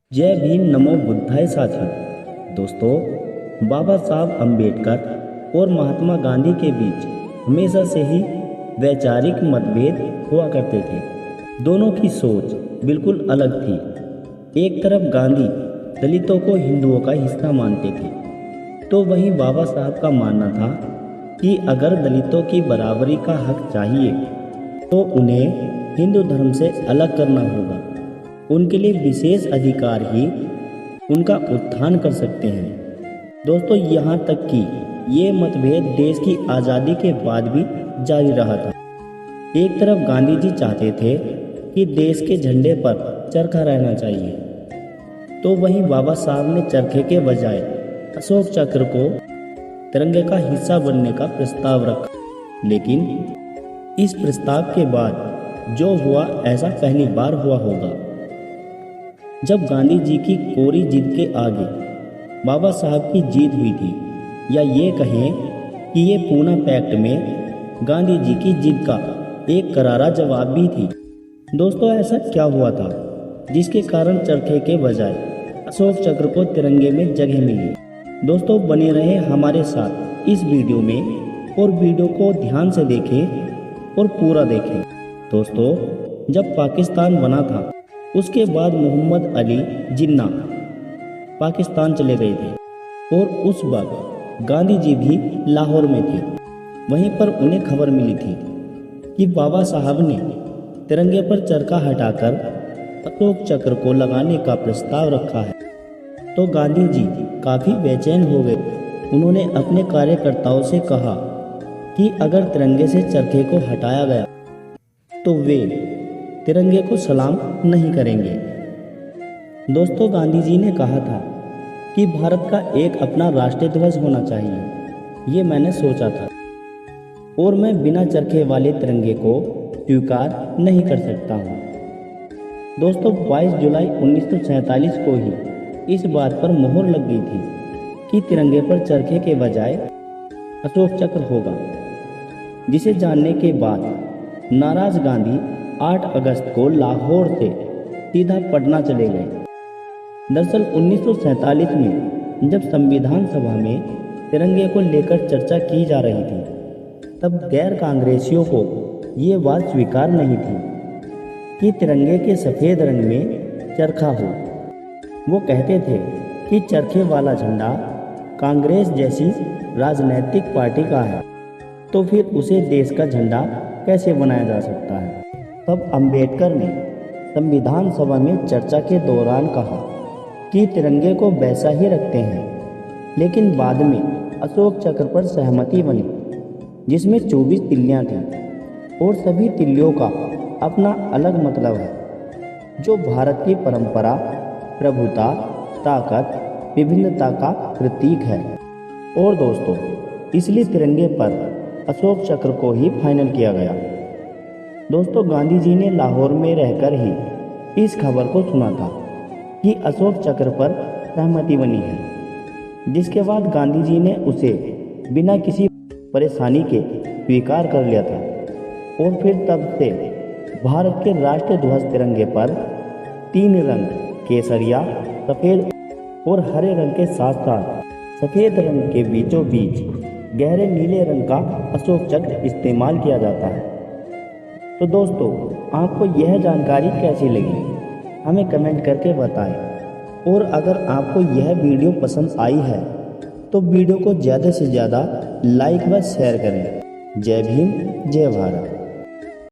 जय भीम नमो बुद्धाय साथियों। दोस्तों, बाबा साहब अम्बेडकर और महात्मा गांधी के बीच हमेशा से ही वैचारिक मतभेद हुआ करते थे। दोनों की सोच बिल्कुल अलग थी। एक तरफ गांधी दलितों को हिंदुओं का हिस्सा मानते थे, तो वहीं बाबा साहब का मानना था कि अगर दलितों की बराबरी का हक चाहिए तो उन्हें हिंदू धर्म से अलग करना होगा। उनके लिए विशेष अधिकार ही उनका उत्थान कर सकते हैं। दोस्तों, यहाँ तक कि ये मतभेद देश की आज़ादी के बाद भी जारी रहा था। एक तरफ गांधी जी चाहते थे कि देश के झंडे पर चरखा रहना चाहिए, तो वहीं बाबा साहब ने चरखे के बजाय अशोक चक्र को तिरंगे का हिस्सा बनने का प्रस्ताव रखा। लेकिन इस प्रस्ताव के बाद जो हुआ ऐसा पहली बार हुआ होगा। जब गांधी जी की कोरी जिद के आगे बाबा साहब की जीत हुई थी, या ये कहें कि ये पूना पैक्ट में गांधी जी की जिद का एक करारा जवाब भी थी। दोस्तों, ऐसा क्या हुआ था जिसके कारण चरखे के बजाय अशोक चक्र को तिरंगे में जगह मिली? दोस्तों, बने रहे हमारे साथ इस वीडियो में और वीडियो को ध्यान से देखें और पूरा देखें। दोस्तों, जब पाकिस्तान बना था उसके बाद मोहम्मद अली जिन्ना पाकिस्तान चले गए थे और उस वक्त गांधी जी भी लाहौर में थे। वहीं पर उन्हें खबर मिली थी कि बाबा साहब ने तिरंगे पर चरखा हटाकर अशोक चक्र को लगाने का प्रस्ताव रखा है। तो गांधी जी काफ़ी बेचैन हो गए। उन्होंने अपने कार्यकर्ताओं से कहा कि अगर तिरंगे से चरखे को हटाया गया तो वे तिरंगे को सलाम नहीं करेंगे। दोस्तों, गांधी जी ने कहा था कि भारत का एक अपना राष्ट्रीय ध्वज होना चाहिए। ये मैंने सोचा था और मैं बिना चरखे वाले तिरंगे को स्वीकार नहीं कर सकता हूँ। दोस्तों, 22 जुलाई 1947 को ही इस बात पर मोहर लग गई थी कि तिरंगे पर चरखे के बजाय अशोक चक्र होगा, जिसे जानने के बाद नाराज गांधी 8 अगस्त को लाहौर से सीधा पटना चले गए। दरअसल 1947 में जब संविधान सभा में तिरंगे को लेकर चर्चा की जा रही थी, तब गैर कांग्रेसियों को ये बात स्वीकार नहीं थी कि तिरंगे के सफ़ेद रंग में चरखा हो। वो कहते थे कि चरखे वाला झंडा कांग्रेस जैसी राजनैतिक पार्टी का है, तो फिर उसे देश का झंडा कैसे बनाया जा सकता है। तब अंबेडकर ने संविधान सभा में चर्चा के दौरान कहा कि तिरंगे को वैसा ही रखते हैं, लेकिन बाद में अशोक चक्र पर सहमति बनी, जिसमें 24 तिल्लियाँ थीं और सभी तिल्लियों का अपना अलग मतलब है, जो भारत की परंपरा, प्रभुता, ताकत, विभिन्नता का प्रतीक है। और दोस्तों, इसलिए तिरंगे पर अशोक चक्र को ही फाइनल किया गया। दोस्तों, गांधी जी ने लाहौर में रहकर ही इस खबर को सुना था कि अशोक चक्र पर सहमति बनी है, जिसके बाद गांधी जी ने उसे बिना किसी परेशानी के स्वीकार कर लिया था। और फिर तब से भारत के राष्ट्रीय ध्वज तिरंगे पर 3 रंग केसरिया, सफ़ेद और हरे रंग के साथ साथ सफ़ेद रंग के बीचों बीच गहरे नीले रंग का अशोक चक्र इस्तेमाल किया जाता है। तो दोस्तों, आपको यह जानकारी कैसी लगी हमें कमेंट करके बताएं। और अगर आपको यह वीडियो पसंद आई है तो वीडियो को ज़्यादा से ज़्यादा लाइक व शेयर करें। जय भीम, जय भारत।